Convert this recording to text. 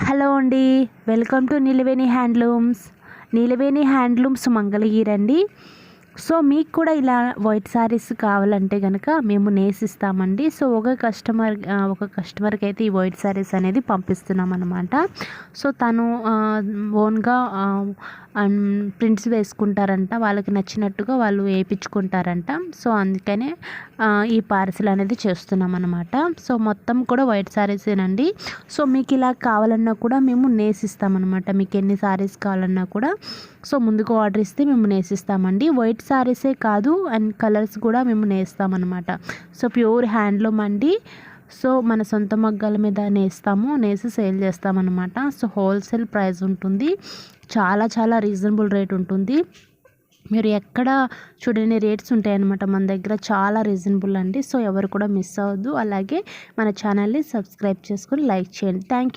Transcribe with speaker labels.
Speaker 1: Hello అండి. Welcome to Neelaveni handlooms. Neelaveni handlooms Mangalagiri అండి. So మీకు కూడా ఇలా వైట్ శారీస్ కావాలంటే కనుక మేము నేసిస్తామండి. సో ఒక కస్టమర్కి అయితే ఈ వైట్ శారీస్ అనేది పంపిస్తున్నాం అనమాట. సో తను ఓన్గా ప్రింట్స్ వేసుకుంటారంట, వాళ్ళకి నచ్చినట్టుగా వాళ్ళు వేయించుకుంటారంట. సో అందుకనే ఈ పార్సిల్ అనేది చేస్తున్నాం అనమాట. సో మొత్తం కూడా వైట్ శారీసేనండి. సో మీకు ఇలా కావాలన్నా కూడా మేము నేసిస్తామన్నమాట. మీకు ఎన్ని శారీస్ కావాలన్నా కూడా సో ముందుకు ఆర్డర్ ఇస్తే మేము నేసిస్తామండి. వైట్ శారీసే కాదు అండ్ కలర్స్ కూడా మేము నేస్తామన్నమాట. సో ప్యూర్ హ్యాండ్లూమ్ అండి. సో మన సొంత మగ్గాల మీద నేసి సేల్ చేస్తామన్నమాట. సో హోల్సేల్ ప్రైస్ ఉంటుంది, చాలా రీజనబుల్ రేట్ ఉంటుంది. మీరు ఎక్కడ చూడని రేట్స్ ఉంటాయన్నమాట మన దగ్గర, చాలా రీజనబుల్ అండి. సో ఎవరు కూడా మిస్ అవ్వద్దు. అలాగే మన ఛానల్ని సబ్స్క్రైబ్ చేసుకొని లైక్ చేయండి. Thank you.